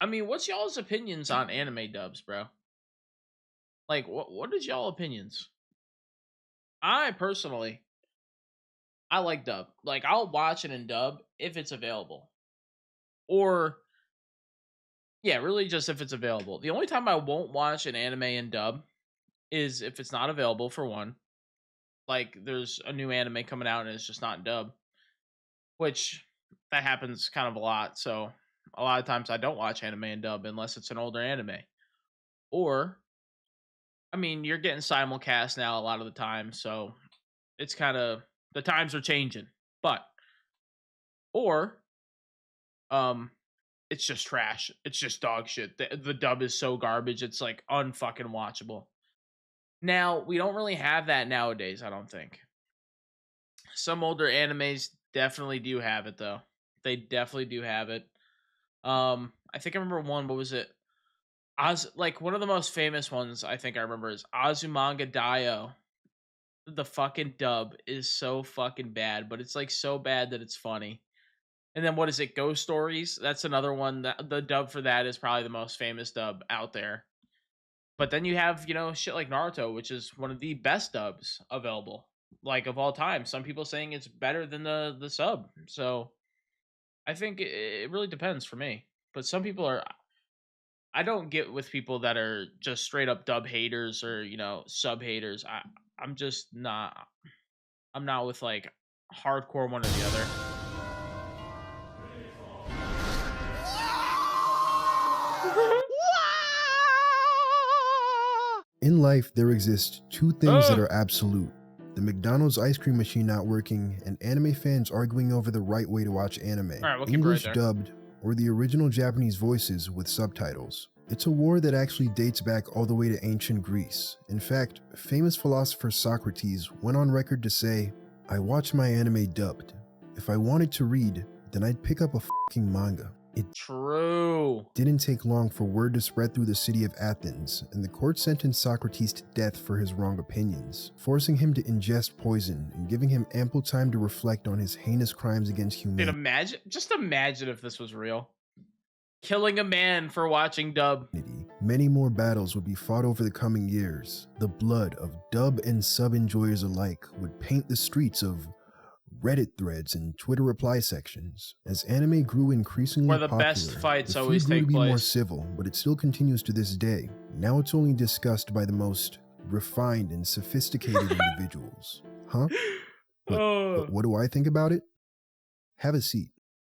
I mean, what's y'all's opinions on anime dubs, bro? Like, what is y'all opinions? I personally, I like dub. Like, I'll watch it in dub if it's available, or yeah, really just if it's available. The only time I won't watch an anime in dub is if it's not available. For one, like there's a new anime coming out and it's just not in dub, which that happens kind of a lot. So a lot of times I don't watch anime in dub unless it's an older anime. Or I mean, you're getting simulcast now a lot of the time, so it's kind of the times are changing. But or um it's just trash. It's just dog shit. The dub is so garbage. It's like unfucking watchable. Now, we don't really have that nowadays, I don't think. Some older animes definitely do have it though. They definitely do have it. I think I remember one, what was it? Like one of the most famous ones I think I remember is Azumanga Daioh. The fucking dub is so fucking bad, but it's like so bad that it's funny. And then what is it? Ghost Stories? That's another one that the dub for that is probably the most famous dub out there. But then you have, shit like Naruto, which is one of the best dubs available, like of all time. Some people saying it's better than the sub. So I think it really depends for me. But some people are I don't get with people that are just straight up dub haters or, sub haters. I'm just not I'm not with like hardcore one or the other. In life, there exist two things that Oh, are absolute: the McDonald's ice cream machine not working, and anime fans arguing over the right way to watch anime, all right, we'll keep it right English there. dubbed, or the original Japanese voices with subtitles. It's a war that actually dates back all the way to ancient Greece. In fact, famous philosopher Socrates went on record to say, "I watch my anime dubbed. If I wanted to read, then I'd pick up a fucking manga." It True. didn't take long for word to spread through the city of Athens, and the court sentenced Socrates to death for his wrong opinions, forcing him to ingest poison and giving him ample time to reflect on his heinous crimes against Dude, humanity. just imagine if this was real. Killing a man for watching dub. Many more battles would be fought over the coming years. The blood of dub and sub enjoyers alike would paint the streets of Reddit threads and Twitter reply sections. As anime grew increasingly Where the popular, best fights the feud always grew to take be more place. civil, but it still continues to this day. Now it's only discussed by the most refined and sophisticated individuals. Huh? Oh, What do I think about it? Have a seat.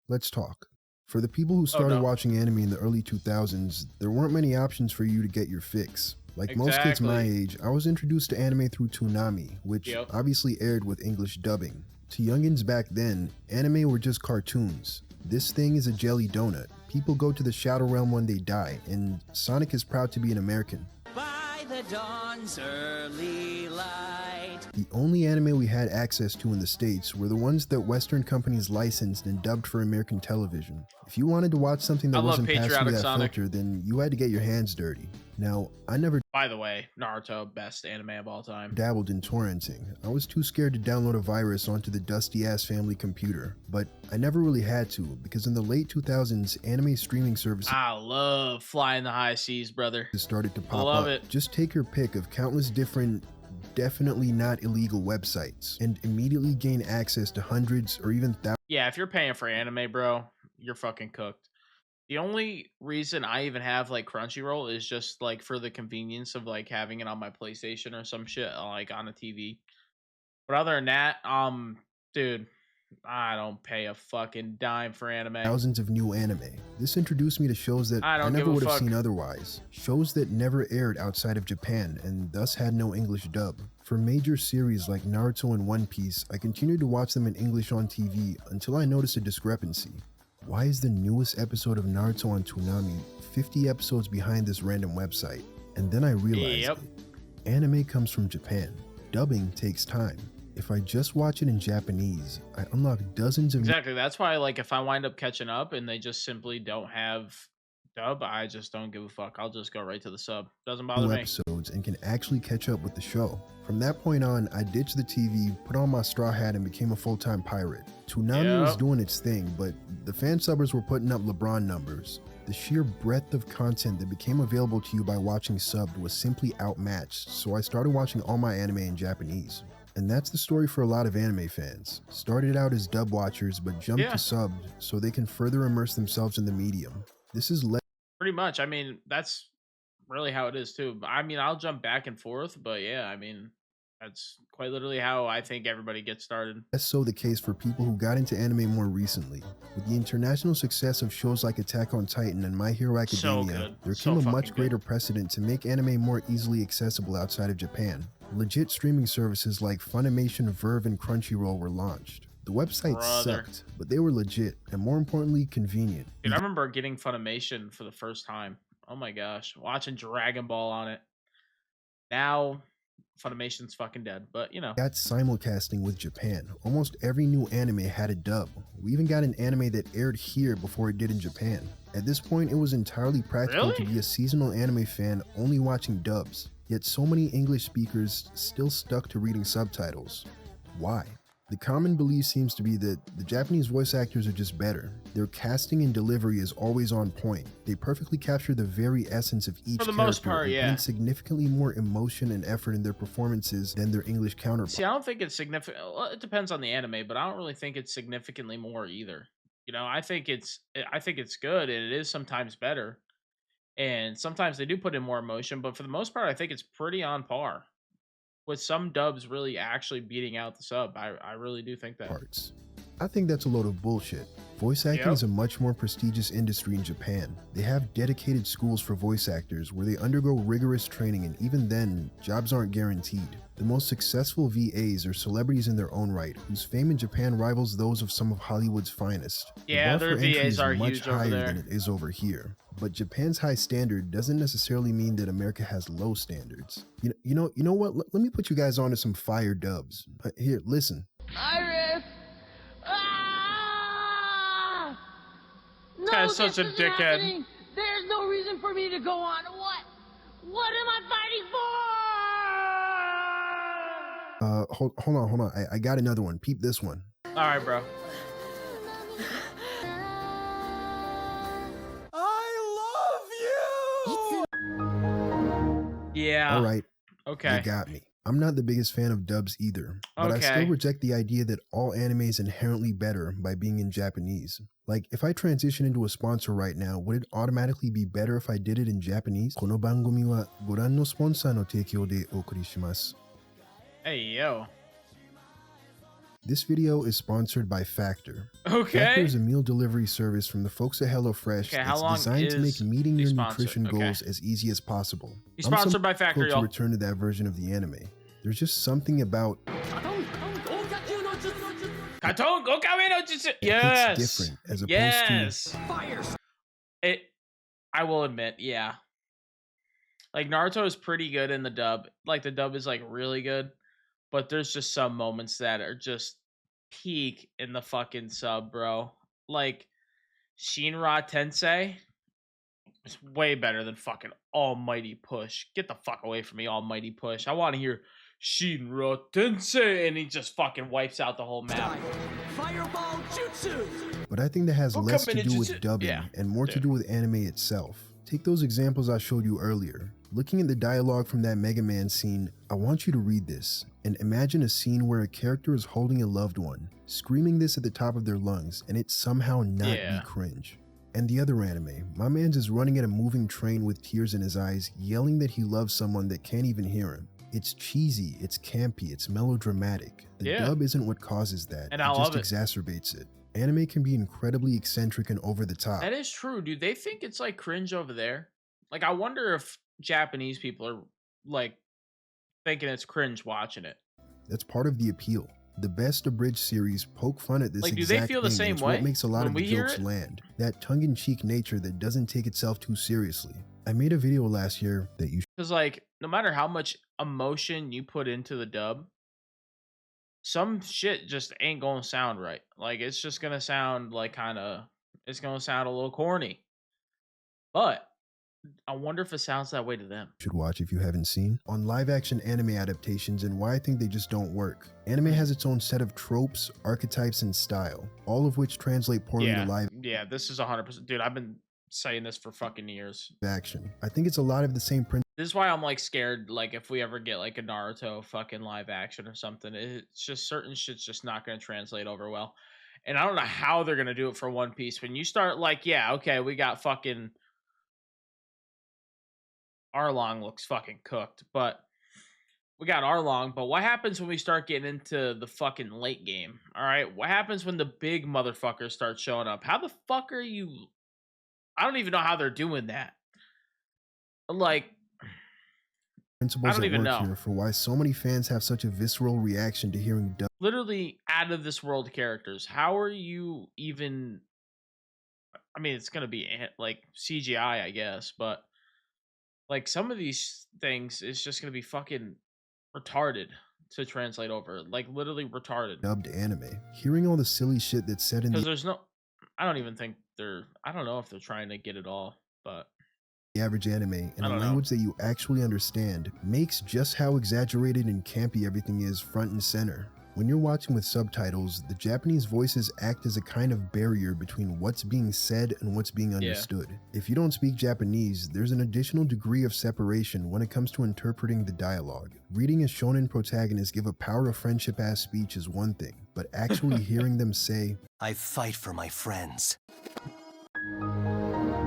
Let's talk. For the people who started no. watching anime in the early 2000s, there weren't many options for you to get your fix. Like most kids my Exactly. age, I was introduced to anime through Toonami, which Yep. obviously aired with English dubbing. To youngins back then, anime were just cartoons. This thing is a jelly donut. People go to the Shadow Realm when they die, and Sonic is proud to be an American. By the dawn's early light. The only anime we had access to in the States were the ones that Western companies licensed and dubbed for American television. If you wanted to watch something that I love wasn't passed through patriotic that Sonic. filter, then you had to get your hands dirty. Now, I never By the way, Naruto, best anime of all time. dabbled in torrenting. I was too scared to download a virus onto the dusty-ass family computer, but I never really had to, because in the late 2000s, anime streaming services I love flying the high seas, brother. started to pop Love up. it. Just take your pick of countless different, definitely not illegal websites, and immediately gain access to hundreds or even thousands Yeah, if you're paying for anime, bro, you're fucking cooked. The only reason I even have like Crunchyroll is just like for the convenience of like having it on my PlayStation or some shit like on a TV. But other than that, dude, I don't pay a fucking dime for anime. of new anime. This introduced me to shows that I I don't never give a would have fuck. seen otherwise. Shows that never aired outside of Japan and thus had no English dub. For major series like Naruto and One Piece, I continued to watch them in English on TV until I noticed a discrepancy. Why is the newest episode of Naruto on Toonami 50 episodes behind this random website? And then I realized Yep. it. Anime comes from Japan. Dubbing takes time. If I just watch it in Japanese, I unlock dozens of Exactly. That's why like if I wind up catching up and they just simply don't have dub, I just don't give a fuck. I'll just go right to the sub. Doesn't bother new me. episodes and can actually catch up with the show. From that point on, I ditched the TV, put on my straw hat, and became a full-time pirate. Toonami was Yep. doing its thing, but the fan subbers were putting up LeBron numbers. The sheer breadth of content that became available to you by watching subbed was simply outmatched, so I started watching all my anime in Japanese. And that's the story for a lot of anime fans. Started out as dub watchers, but jumped to subbed so they can further immerse themselves in the medium. This is pretty much. I mean, that's really how it is too. I mean, I'll jump back and forth, but yeah, I mean, that's quite literally how I think everybody gets started. less so the case for people who got into anime more recently. With the international success of shows like Attack on Titan and My Hero Academia, there came a much greater precedent to make anime more easily accessible outside of Japan. Legit streaming services like Funimation, Verve, and Crunchyroll were launched. The websites sucked, but they were legit, and more importantly, convenient. Dude, I remember getting Funimation for the first time. Oh my gosh, watching Dragon Ball on it. Now, Funimation's fucking dead, but you know. Got simulcasting with Japan. Almost every new anime had a dub. We even got an anime that aired here before it did in Japan. At this point, it was entirely practical to be a seasonal anime fan only watching dubs. Yet so many English speakers still stuck to reading subtitles. Why? The common belief seems to be that the Japanese voice actors are just better. Their casting and delivery is always on point. They perfectly capture the very essence of each character and put significantly more emotion and effort in their performances than their English counterparts. See, I don't think it's significant. Well, it depends on the anime, but I don't really think it's significantly more either. You know, I think it's good, and it is sometimes better. And sometimes they do put in more emotion, but for the most part, I think it's pretty on par. With some dubs really actually beating out the sub. I really do think that. I think that's a load of bullshit. Voice acting is a much more prestigious industry in Japan. They have dedicated schools for voice actors where they undergo rigorous training, and even then, jobs aren't guaranteed. The most successful VAs are celebrities in their own right, whose fame in Japan rivals those of some of Hollywood's finest. Yeah, their VAs are much huge over higher there than it is over here. But Japan's high standard doesn't necessarily mean that America has low standards. You know what? Let me put you guys on to some fire dubs. Here, listen. Iris! Ah! This guy's such a dickhead. Happening. There's no reason for me to go on. What am I fighting for? Hold on. I got another one. Peep this one. All right, bro. Yeah. All right. Okay. You got me. I'm not the biggest fan of dubs either, but I still reject the idea that all anime is inherently better by being in Japanese. Like, if I transition into a sponsor right now, would it automatically be better if I did it in Japanese? この番組はご覧のスポンサーの提供でお送りします。Hey, yo. This video is sponsored by Factor. Okay. Factor is a meal delivery service from the folks at HelloFresh that's designed to make meeting your nutrition goals as easy as possible. He's sponsored by Factor, to return to that version of the anime. There's just something about yes, it's different as opposed to I will admit, yeah. Like Naruto is pretty good in the dub. Like the dub is like really good. But there's just some moments that are just peak in the fucking sub, bro. Like Shinra Tensei is way better than fucking Almighty Push. Get the fuck away from me, Almighty Push. I want to hear Shinra Tensei, and he just fucking wipes out the whole map. Fireball Jutsu! But I think that has less to do with dubbing and more to do with anime itself. Take those examples I showed you earlier. Looking at the dialogue from that Mega Man scene, I want you to read this and imagine a scene where a character is holding a loved one, screaming this at the top of their lungs, and it somehow not be cringe. And the other anime, my man's is running at a moving train with tears in his eyes, yelling that he loves someone that can't even hear him. It's cheesy, it's campy, it's melodramatic. The dub isn't what causes that, and it just exacerbates it. Anime can be incredibly eccentric and over the top. That is true, dude. They think it's like cringe over there. Like, I wonder if Japanese people are like thinking it's cringe watching it. That's part of the appeal. The best abridged series poke fun at this like, exact do they feel thing. the same It's way? What makes a lot when of the jokes land. That tongue-in-cheek nature that doesn't take itself too seriously. I made a video last year that you because like no matter how much emotion you put into the dub, some shit just ain't gonna sound right. Like it's just gonna sound like it's gonna sound a little corny. But I wonder if it sounds that way to them. Should watch if you haven't seen on live action anime adaptations and why I think they just don't work. Anime has its own set of tropes, archetypes, and style, all of which translate poorly to live. Yeah, this is 100%. Dude, I've been saying this for fucking years. action. I think it's a lot of the same principle. This is why I'm like scared. Like if we ever get like a Naruto fucking live action or something, it's just certain shit's just not going to translate over well. And I don't know how they're going to do it for One Piece. When you start like, yeah, okay, we got fucking Arlong looks fucking cooked, but we got Arlong. But what happens when we start getting into the fucking late game? All right, what happens when the big motherfuckers start showing up? How the fuck are you? I don't even know how they're doing that. Like, Principles I don't at even work know. here for why so many fans have such a visceral reaction to hearing Literally out of this world characters. How are you even? I mean, it's gonna be like CGI, I guess, but like some of these things is just gonna be fucking retarded to translate over. Like literally retarded. dubbed anime. Hearing all the silly shit that's said in Because the there's no. I don't even think they're. I don't know if they're trying to get it all, but average anime in I a don't know. language that you actually understand makes just how exaggerated and campy everything is front and center. When you're watching with subtitles, the Japanese voices act as a kind of barrier between what's being said and what's being understood. If you don't speak Japanese, there's an additional degree of separation when it comes to interpreting the dialogue. Reading a shonen protagonist give a power of friendship-ass speech is one thing, but actually hearing them say, I fight for my friends.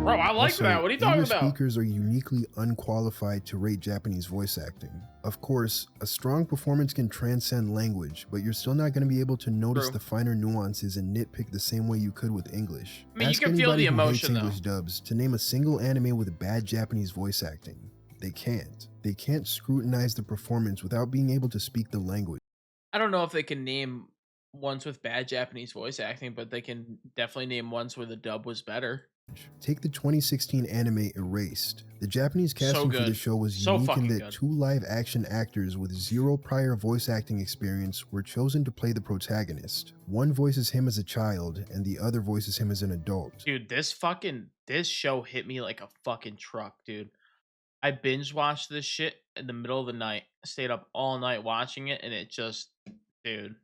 Bro, I like also, that. What are you talking English about? speakers are uniquely unqualified to rate Japanese voice acting. Of course, a strong performance can transcend language, but you're still not going to be able to notice True. the finer nuances and nitpick the same way you could with English. I mean, you Ask can feel anybody the who hates emotion, though. English dubs to name a single anime with bad Japanese voice acting. They can't. They can't scrutinize the performance without being able to speak the language. I don't know if they can name ones with bad Japanese voice acting, but they can definitely name ones where the dub was better. Take the 2016 anime Erased. The Japanese casting for the good. show was So unique in fucking that good. 2 live-action actors with 0 prior voice acting experience were chosen to play the protagonist. One voices him as a child, and the other voices him as an adult. Dude, this show hit me like a fucking truck, dude. I binge watched this shit in the middle of the night. Stayed up all night watching it, and it just, dude.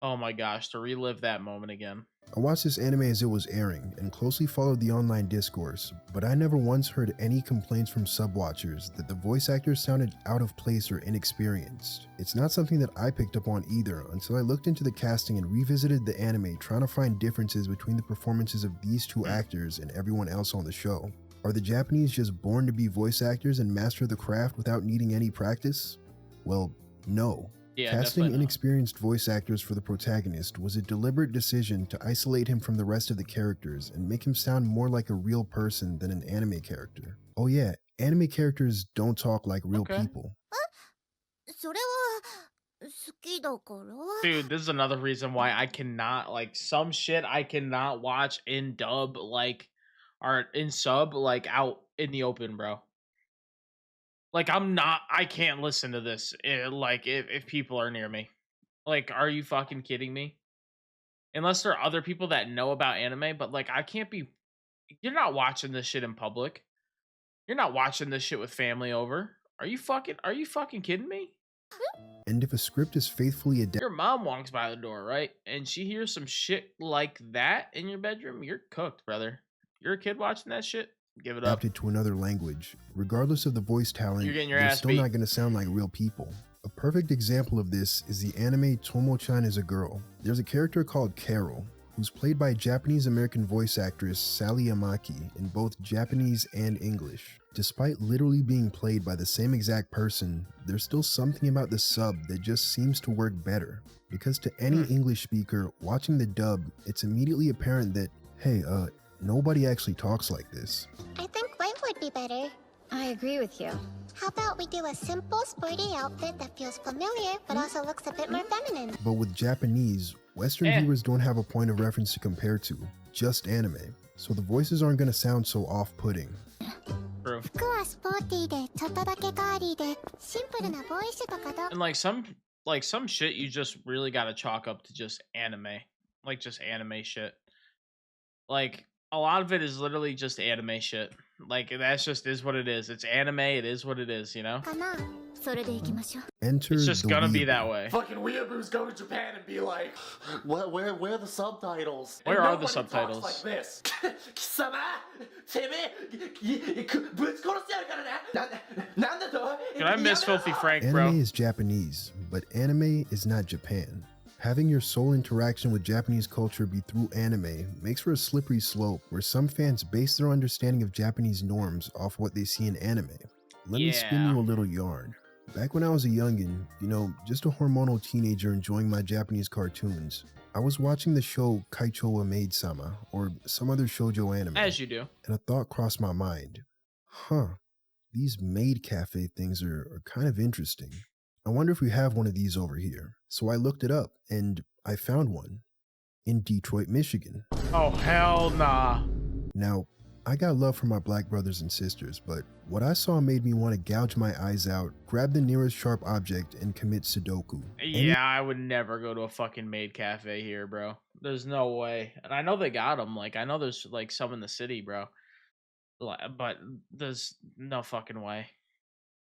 Oh my gosh, to relive that moment again. I watched this anime as it was airing, and closely followed the online discourse, but I never once heard any complaints from sub-watchers that the voice actors sounded out of place or inexperienced. It's not something that I picked up on either until I looked into the casting and revisited the anime trying to find differences between the performances of these 2 actors and everyone else on the show. Are the Japanese just born to be voice actors and master the craft without needing any practice? Well, no. Yeah, Casting definitely not. inexperienced voice actors for the protagonist was a deliberate decision to isolate him from the rest of the characters and make him sound more like a real person than an anime character. Oh yeah, anime characters don't talk like real Okay. people. それは好きだから。 Dude, this is another reason why I cannot, like, some shit I cannot watch in dub, like, or in sub, like, out in the open, bro. Like, I can't listen to this, like, if people are near me. Like, are you fucking kidding me? Unless there are other people that know about anime, but, like, I can't be, you're not watching this shit in public. You're not watching this shit with family over. Are you fucking kidding me? And if a script is faithfully adapted Your mom walks by the door, right? And she hears some shit like that in your bedroom, you're cooked, brother. You're a kid watching that shit? Give it up. to another language, regardless of the voice talent, You're getting your they're ass still beat. not going to sound like real people. A perfect example of this is the anime Tomo-chan is a Girl. There's a character called Carol, who's played by Japanese-American voice actress Sally Yamaki in both Japanese and English. Despite literally being played by the same exact person, there's still something about the sub that just seems to work better. Because to any English speaker watching the dub, it's immediately apparent that, hey, nobody actually talks like this. I think white would be better. I agree with you. How about we do a simple, sporty outfit that feels familiar but also looks a bit more feminine? But with Japanese, Western viewers don't have a point of reference to compare to, just anime. So the voices aren't going to sound so off-putting. True. 服はスポーティーでちょっとだけガーリーでシンプルなボーイッシュとかどう And like some shit you just really gotta chalk up to just anime. Like just anime shit. Like a lot of it is literally just anime shit. Like that's just is what it is. It's anime. It is what it is. You know. かな。それで行きましょう。 Enter It's just the gonna be weeaboo. that way. Fucking weeaboos go to Japan and be like, where are the subtitles? Where And are the nobody talks subtitles? like this. 貴様てめえぶち殺してやるからな。なんだと Can I miss Filthy Frank, bro? Anime is Japanese, but anime is not Japan. Having your sole interaction with Japanese culture be through anime makes for a slippery slope where some fans base their understanding of Japanese norms off what they see in anime. Let me spin you a little yarn. Back when I was a youngin', you know, just a hormonal teenager enjoying my Japanese cartoons, I was watching the show Kaicho wa Maid-sama, or some other shoujo anime. As you do. And a thought crossed my mind. These maid cafe things are kind of interesting. I wonder if we have one of these over here. So I looked it up, and I found one in Detroit, Michigan. Oh, hell nah. Now, I got love for my black brothers and sisters, but what I saw made me want to gouge my eyes out, grab the nearest sharp object, and commit Sudoku. Yeah, I would never go to a fucking maid cafe here, bro. There's no way. And I know they got them. Like, I know there's like some in the city, bro. But there's no fucking way.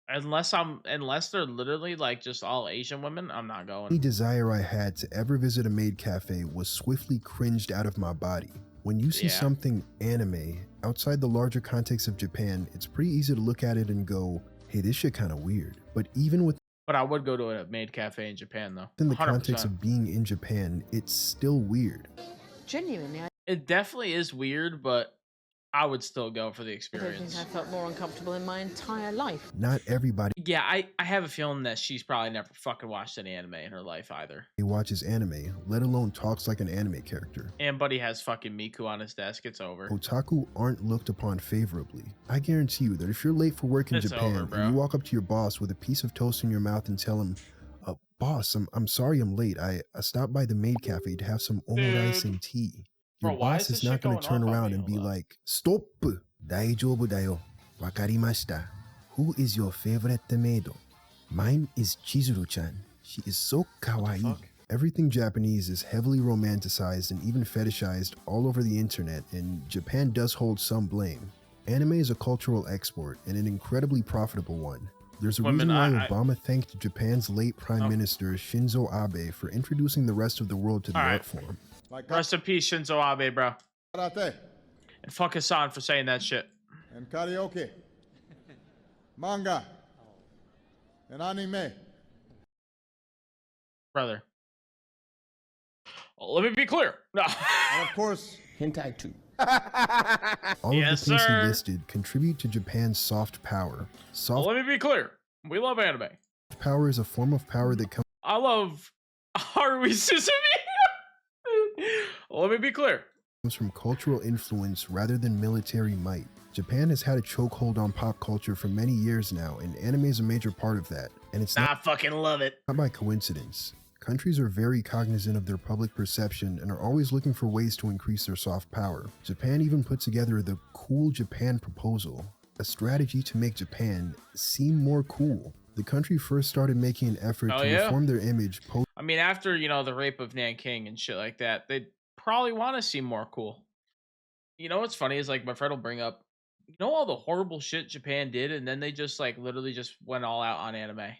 Unless they're literally like just all Asian women, I'm not Any going. desire I had to ever visit a maid cafe was swiftly cringed out of my body. When you see something anime outside the larger context of Japan, it's pretty easy to look at it and go, hey, this shit kind of weird. But even within But I would go to a maid cafe in Japan, though. the 100%. context of being in Japan, it's still weird. Genuinely, It definitely is weird, but I would still go for the I don't think experience. I felt more uncomfortable in my entire life. Not everybody Yeah, I have a feeling that she's probably never fucking watched any anime in her life either. watches anime, let alone talks like an anime character. And Buddy has fucking Miku on his desk. It's over. Otaku aren't looked upon favorably. I guarantee you that if you're late for work in It's Japan over, bro. and you walk up to your boss with a piece of toast in your mouth and tell him, boss, I'm sorry I'm late. I stopped by the maid cafe to have some omurice and tea. Your Bro, why boss is this is not shit going to going turn off on around me? and be Hold up. like, stop! Daijoubu dayo. Wakarimashita. Who is your favorite maid? Mine is Chizuru-chan. She is so kawaii. Everything Japanese is heavily romanticized and even fetishized all over the internet, and Japan does hold some blame. Anime is a cultural export, and an incredibly profitable one. There's a reason why Obama thanked Japan's late Prime Minister Shinzo Abe for introducing the rest of the world to the art form. Rest in peace, Shinzo Abe, bro. Karate And fuck Hassan for saying that shit. and karaoke, manga and anime. Brother. Let me be clear. No. And of course, hentai too. All Yes, of the things sir. he listed contribute to Japan's soft power. Soft Let me be clear. We love anime. power is a form of power that comes I love Haruhi Suzuki. Let me be clear. from cultural influence rather than military might. Japan has had a chokehold on pop culture for many years now, and anime is a major part of that. And it's I fucking love it. not by coincidence. Countries are very cognizant of their public perception and are always looking for ways to increase their soft power. Japan even put together the Cool Japan Proposal, a strategy to make Japan seem more cool. The country first started making an effort to reform their image post I mean, after, you know, the rape of Nanking and shit like that, they'd probably want to seem more cool. You know what's funny is, like, my friend will bring up, you know, all the horrible shit Japan did, and then they just, like, literally just went all out on anime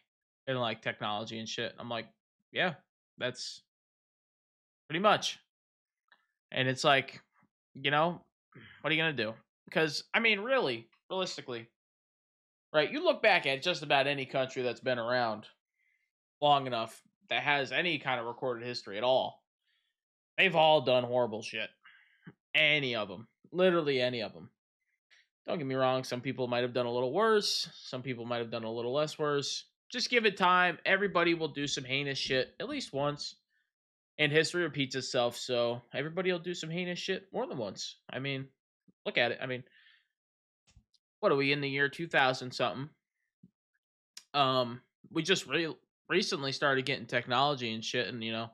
and, like, technology and shit. I'm like, yeah, that's pretty much. And it's like, you know, what are you going to do? Because, I mean, really, realistically, right, you look back at just about any country that's been around long enough that has any kind of recorded history at all, they've all done horrible shit. Any of them. Literally any of them. Don't get me wrong, some people might have done a little worse. Some people might have done a little less worse. Just give it time. Everybody will do some heinous shit at least once. And history repeats itself, so everybody will do some heinous shit more than once. I mean, look at it. I mean, what are we in the year 2000 something? We just recently started getting technology and shit, and, you know,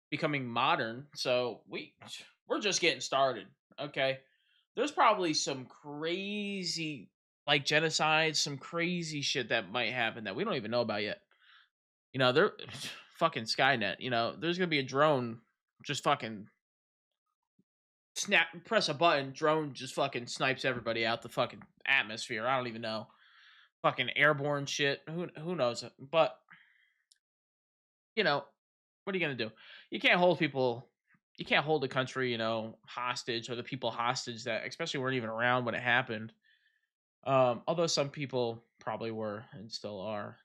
becoming modern. So we're just getting started. Okay, there's probably some crazy, like, genocide, some crazy shit that might happen that we don't even know about yet. You know, they're fucking Skynet. You know, there's gonna be a drone just fucking press a button, drone just fucking snipes everybody out the fucking atmosphere. I don't even know. Fucking airborne shit. Who knows? But you know, what are you gonna do? You can't hold people. You can't hold the country, hostage, or the people hostage that especially weren't even around when it happened. Although some people probably were and still are,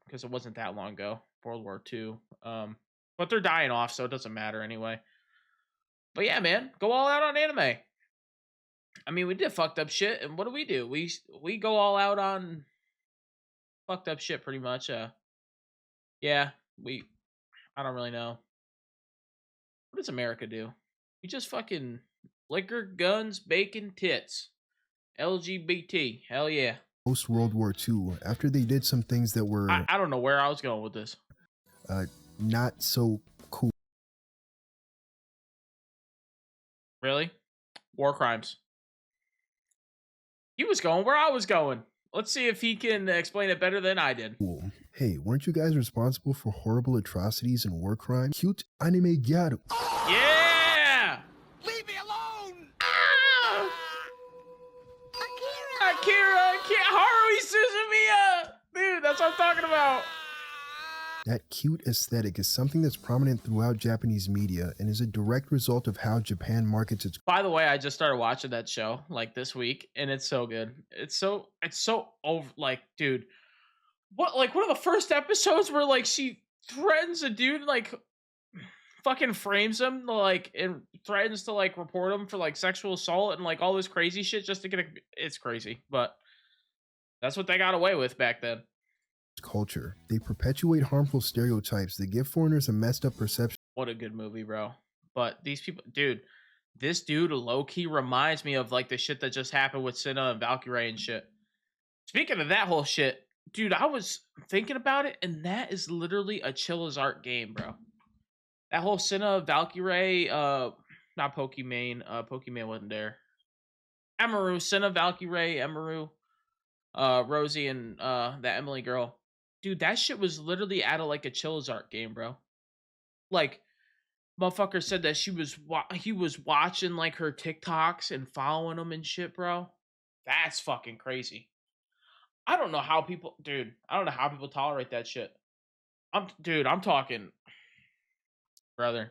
because it wasn't that long ago, World War II. But they're dying off, so it doesn't matter anyway. But yeah, man, go all out on anime. I mean, we did fucked up shit, and what do? We go all out on fucked up shit, pretty much. Yeah, I don't really know. What does America do? We just fucking liquor, guns, bacon, tits. LGBT. Hell yeah. Post World War II, after they did some things that were I don't know where I was going with this. Not so cool. Really? War crimes. He was going where I was going. Let's see if he can explain it better than I did. Cool. Hey, weren't you guys responsible for horrible atrocities and war crimes? Cute anime gyaru. Yeah! Leave me alone! Akira, Haruhi Suzumiya! Dude, that's what I'm talking about. That cute aesthetic is something that's prominent throughout Japanese media and is a direct result of how Japan markets its. By the way, I just started watching that show like this week, and it's so good. It's so over. Like, dude, what? Like one of the first episodes where like she threatens a dude, like fucking frames him, like, and threatens to like report him for like sexual assault and like all this crazy shit just to get. It's crazy, but that's what they got away with back then. Culture. They perpetuate harmful stereotypes that give foreigners a messed up perception. What a good movie, bro. But these people, dude, this dude low-key reminds me of like the shit that just happened with Senna and Valkyrie and shit. Speaking of that whole shit, dude, I was thinking about it, and that is literally a chill as art game, bro. That whole Senna, Valkyrie, not Pokimane, Pokimane wasn't there. Emaru, Senna, Valkyrie, Emaru, Rosie, and that Emily girl. Dude, that shit was literally out of like a Chill's art game, bro. Like, motherfucker said that he was watching like her TikToks and following them and shit, bro. That's fucking crazy. I don't know how people tolerate that shit. I'm talking, brother.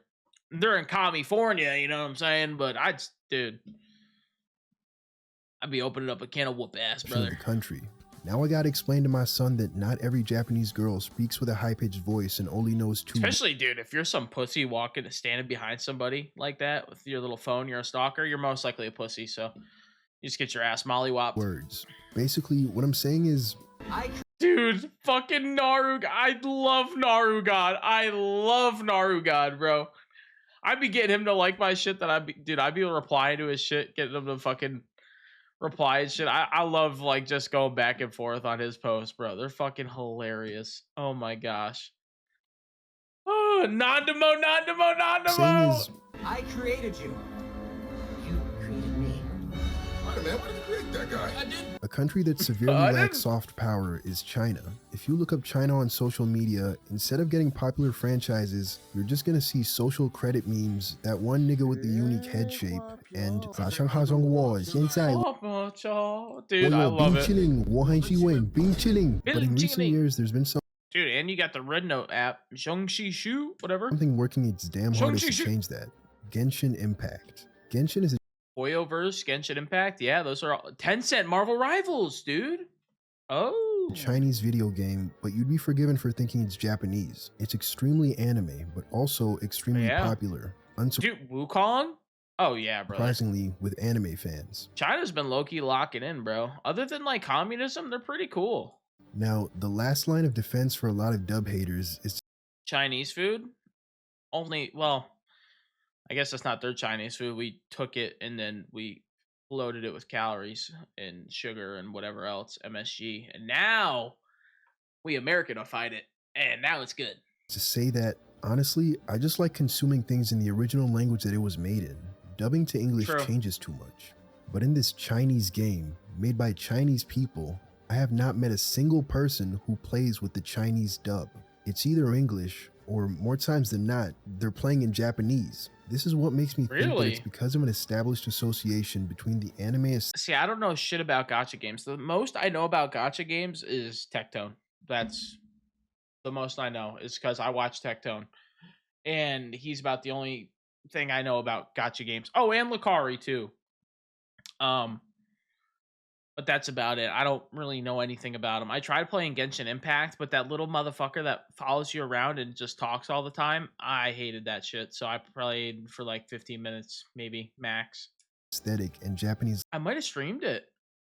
They're in California, you know what I'm saying? But I'd be opening up a can of whoop ass, brother. The country. Now I gotta explain to my son that not every Japanese girl speaks with a high-pitched voice and only knows two. Especially, dude, if you're some pussy standing behind somebody like that with your little phone, you're a stalker, you're most likely a pussy, so you just get your ass mollywopped. Words. Basically, what I'm saying is... Dude, fucking Narugod. I love Narugod, bro. I'd be getting him to like my shit I'd be replying to his shit, getting him to fucking... reply and shit. I love like just going back and forth on his posts, bro. They're fucking hilarious. Oh my gosh. Oh, Nandemo. Saying is, I created you. You created me. Wait a minute, why did you create that guy? I did. a country that severely lacks soft power is China. If you look up China on social media, instead of getting popular franchises, you're just gonna see social credit memes, that one nigga with the unique head shape, and Dude, I love it. But in recent years, there's been Dude, and you got the Red Note app, Zhongxi Shu, whatever. something working its damn hardest to change that. Genshin Impact. Genshin is a Hoyoverse, Genshin Impact, yeah, those are all Tencent Marvel Rivals, dude. Oh, Chinese video game, but you'd be forgiven for thinking it's Japanese. It's extremely anime, but also extremely popular. Dude, Wukong? Oh yeah, bro. Surprisingly, with anime fans. China's been low-key locking in, bro. Other than like communism, they're pretty cool. Now, the last line of defense for a lot of dub haters is Chinese food? Only, well, I guess that's not their Chinese food. We took it and then we loaded it with calories and sugar and whatever else, MSG. And now we Americanified it, and now it's good. to say that, honestly, I just like consuming things in the original language that it was made in. Dubbing to English changes too much. But in this Chinese game, made by Chinese people, I have not met a single person who plays with the Chinese dub. It's either English, or more times than not, they're playing in Japanese. This is what makes me think that Really? it's because of an established association between the anime See, I don't know shit about gacha games. The most I know about gacha games is Tectone. That's the most I know, is because I watch Tectone, and he's about the only thing I know about gacha games. Oh, and Lucari too. Um, but that's about it. I don't really know anything about him. I tried playing Genshin Impact, but that little motherfucker that follows you around and just talks all the time, I hated that shit. So I played for like 15 minutes, maybe max. aesthetic and Japanese I might have streamed it.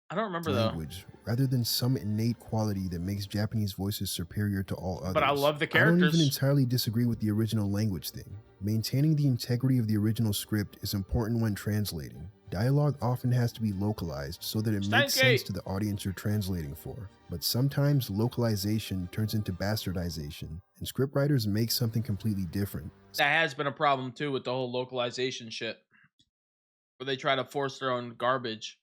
I don't remember language, rather than some innate quality that makes Japanese voices superior to all others. But I love the I don't characters. even entirely disagree with the original language thing. Maintaining the integrity of the original script is important when translating. Dialogue often has to be localized so that it makes sense to the audience you're translating for. But sometimes localization turns into bastardization, and scriptwriters make something completely different. That has been a problem too with the whole localization shit, where they try to force their own garbage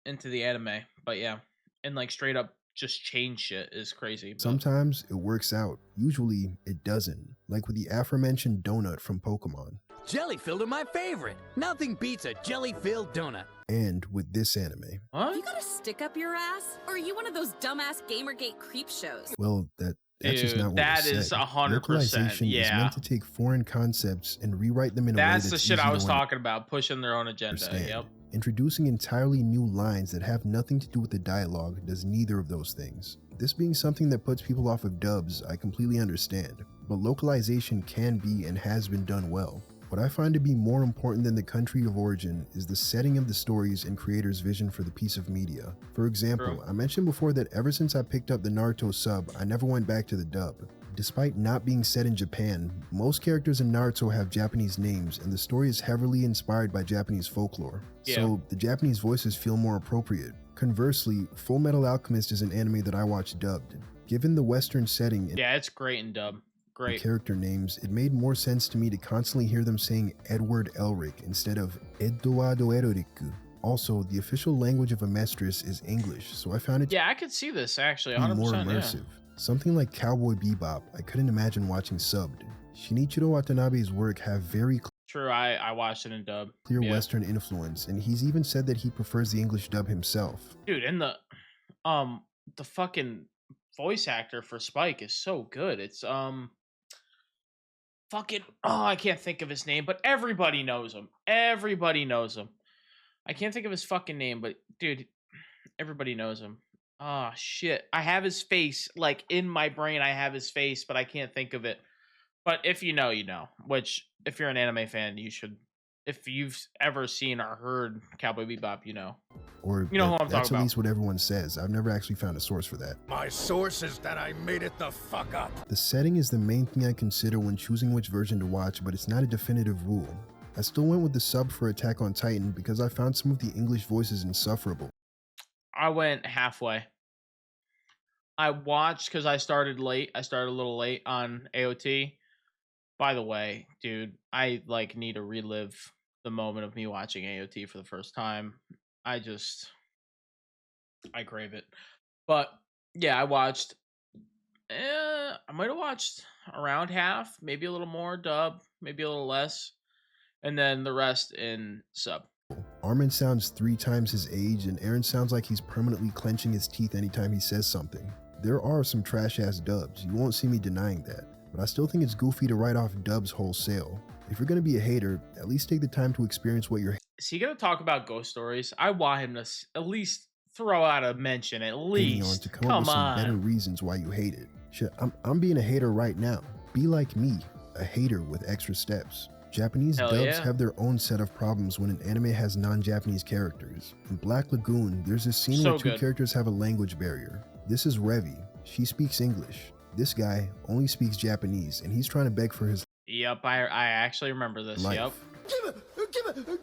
into the anime. But yeah, and like straight up just change shit is crazy. But Sometimes it works out, usually it doesn't, like with the aforementioned donut from Pokemon. Jelly-filled are my favorite. Nothing beats a jelly-filled donut. And with this anime. what? You got a stick up your ass? Or are you one of those dumbass Gamergate creep shows? Well, that's just Dude, not what that was said. is 100%. Localization is Yeah, meant to take foreign concepts and rewrite them in a way that's that's the shit easy I to was talking about, pushing their own agenda. understand. Yep. Introducing entirely new lines that have nothing to do with the dialogue does neither of those things. This being something that puts people off of dubs, I completely understand, but localization can be and has been done well. What I find to be more important than the country of origin is the setting of the stories and creators' vision for the piece of media. For example, I mentioned before that ever since I picked up the Naruto sub, I never went back to the dub. Despite not being set in Japan, most characters in Naruto have Japanese names and the story is heavily inspired by Japanese folklore. So the Japanese voices feel more appropriate. Conversely, Full Metal Alchemist is an anime that I watch dubbed. Given the Western setting and Yeah, it's great in dub. Great. character names, it made more sense to me to constantly hear them saying Edward Elric instead of Eduardo Elric. Also, the official language of Amestris is English, so I found it Yeah, I could see this actually, to be 100%. more Yeah. immersive. Something like Cowboy Bebop, I couldn't imagine watching subbed. Shinichiro Watanabe's work have very True, I watched it in dub. clear Yeah. Western influence, and he's even said that he prefers the English dub himself. Dude, and the fucking voice actor for Spike is so good. It's fucking I can't think of his name, but everybody knows him. Everybody knows him. I can't think of his fucking name, but dude, everybody knows him. Oh shit. I have his face like in my brain. I have his face, but I can't think of it. But if you know, you know. Which if you're an anime fan, you should. If you've ever seen or heard Cowboy Bebop, you know. Or You know who I'm that's talking at about. least what everyone says. I've never actually found a source for that. My source is that I made it the fuck up. The setting is the main thing I consider when choosing which version to watch, but it's not a definitive rule. I still went with the sub for Attack on Titan because I found some of the English voices insufferable. I went halfway. I watched because I started late. I started a little late on AOT. By the way, dude, I like need to relive the moment of me watching AOT for the first time. I crave it. But yeah, I watched. I might have watched around half, maybe a little more dub, maybe a little less, and then the rest in sub. Armin sounds 3 times his age, and Aaron sounds like he's permanently clenching his teeth anytime he says something. There are some trash-ass dubs, you won't see me denying that, but I still think it's goofy to write off dubs wholesale. If you're gonna be a hater, at least take the time to experience what you're Is he gonna talk about ghost stories? I want him to at least throw out a mention, at hating on least. to come up with some on. better reasons why you hate it. Shit, I'm being a hater right now. Be like me, a hater with extra steps. Japanese Hell dubs yeah. have their own set of problems when an anime has non-Japanese characters. In Black Lagoon, there's a scene So where 2 good. characters have a language barrier. This is Revi. She speaks English. This guy only speaks Japanese, and he's trying to beg for his Yep, I actually remember this. life. Yep.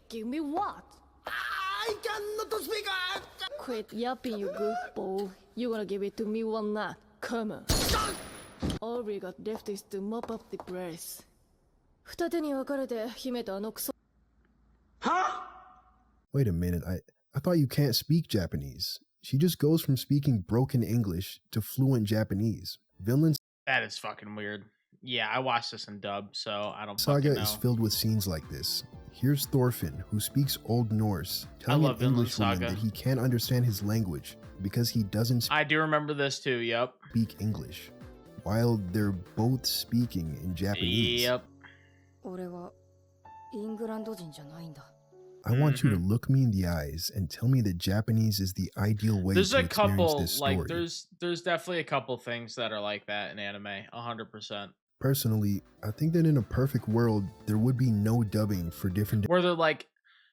Give me what? I cannot speak. Quit yapping, you goofball. You gonna give it to me or not? Come on. All we got left is to mop up the place. 二手に分かれて姫とあのクソ Wait a minute, I thought you can't speak Japanese. She just goes from speaking broken English to fluent Japanese. Vinland That is fucking weird. Yeah, I watched this in dub, so I don't Saga fucking know. is filled with scenes like this. Here's Thorfinn, who speaks Old Norse, telling an love Vinland English woman Saga. that he can't understand his language because he doesn't I do remember this too. Yep. speak English, while they're both speaking in Japanese. Yep. I want you to look me in the eyes and tell me that Japanese is the ideal way There's to a experience couple this story. like there's definitely a couple things that are like that in anime. 100%. Personally, I think that in a perfect world, there would be no dubbing for different Where they're like,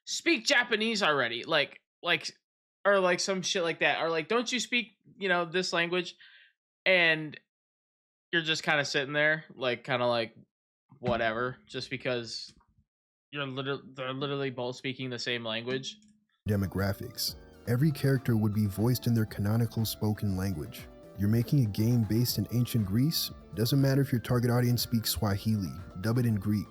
speak Japanese already, like or like some shit like that, or like, don't you speak this language? And you're just kind of sitting there, like kind of like whatever, just because they're literally both speaking the same language. demographics. Every character would be voiced in their canonical spoken language. You're making a game based in ancient Greece? Doesn't matter if your target audience speaks Swahili, dub it in Greek.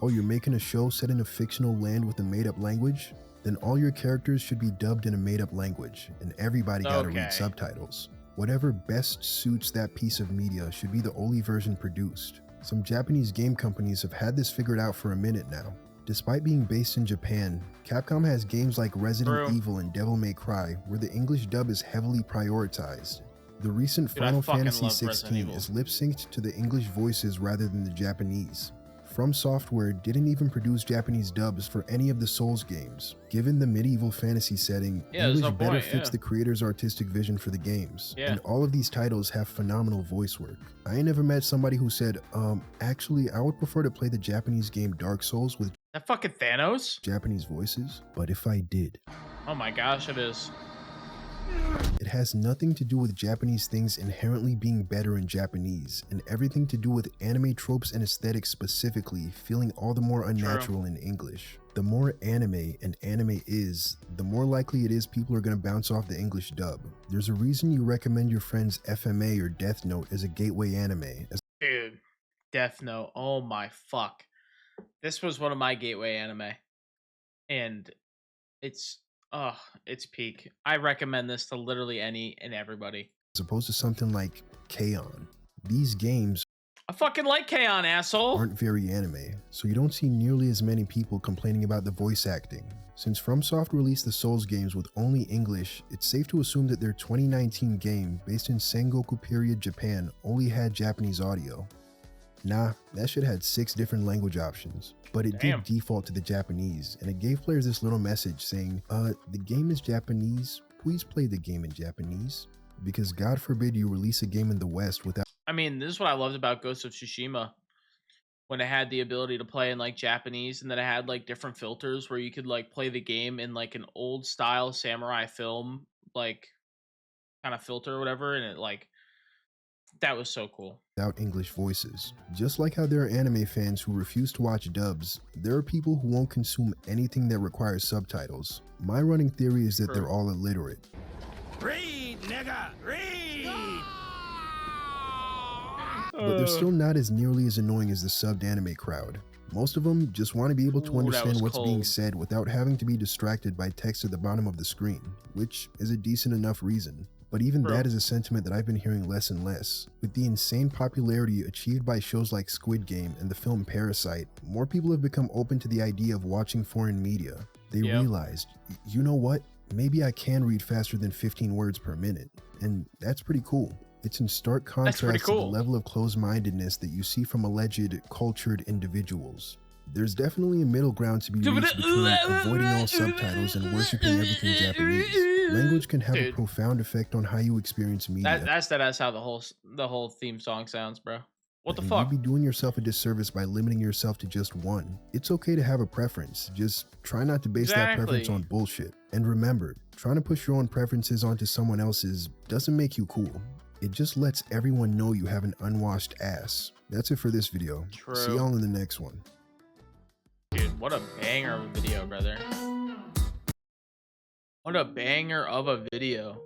Oh, you're making a show set in a fictional land with a made-up language? Then all your characters should be dubbed in a made-up language, and everybody gotta read subtitles. Whatever best suits that piece of media should be the only version produced. Some Japanese game companies have had this figured out for a minute now. Despite being based in Japan, Capcom has games like Resident Evil and Devil May Cry where the English dub is heavily prioritized. The recent Final Fantasy XVI is lip-synced to the English voices rather than the Japanese. From Software didn't even produce Japanese dubs for any of the Souls games. Given the medieval fantasy setting, English better fits the creator's artistic vision for the games. And all of these titles have phenomenal voice work. I ain't never met somebody who said, actually, I would prefer to play the Japanese game Dark Souls with that fucking Thanos Japanese voices, but if I did. Oh my gosh, it is. It has nothing to do with Japanese things inherently being better in Japanese, and everything to do with anime tropes and aesthetics specifically feeling all the more unnatural in English. The more anime an anime is, the more likely it is people are going to bounce off the English dub. There's a reason you recommend your friends FMA or Death Note as a gateway anime. Dude, Death Note, oh my fuck. This was one of my gateway anime, and it's peak. I recommend this to literally any and everybody. As opposed to something like K-On! These games I fucking like K-On!, asshole! Aren't very anime, so you don't see nearly as many people complaining about the voice acting. Since FromSoft released the Souls games with only English, it's safe to assume that their 2019 game, based in Sengoku period Japan, only had Japanese audio. Nah, that shit had 6 different language options, but it did default to the Japanese, and it gave players this little message saying, the game is Japanese, please play the game in Japanese, because God forbid you release a game in the West without— I mean, this is what I loved about Ghost of Tsushima, when it had the ability to play in like Japanese, and then it had like different filters where you could like play the game in like an old style samurai film, like kind of filter or whatever, and it like, that was so cool. Without English voices. Just like how there are anime fans who refuse to watch dubs, there are people who won't consume anything that requires subtitles. My running theory is that they're all illiterate. Read, nigga, read! But they're still not as nearly as annoying as the subbed anime crowd. Most of them just want to be able to understand what's being said without having to be distracted by text at the bottom of the screen, which is a decent enough reason. But even that is a sentiment that I've been hearing less and less. With the insane popularity achieved by shows like Squid Game and the film Parasite, more people have become open to the idea of watching foreign media. They realized, you know what? Maybe I can read faster than 15 words per minute. And that's pretty cool. It's in stark contrast to the level of closed-mindedness that you see from alleged cultured individuals. There's definitely a middle ground to be reached between avoiding all subtitles and worshiping everything Japanese. Language can have a profound effect on how you experience media. That's how the whole theme song sounds, bro. What the fuck? You'd be doing yourself a disservice by limiting yourself to just one. It's okay to have a preference, just try not to base that preference on bullshit. And remember, trying to push your own preferences onto someone else's doesn't make you cool. It just lets everyone know you have an unwashed ass. That's it for this video. See y'all in the next one. Dude, what a banger of a video, brother. What a banger of a video.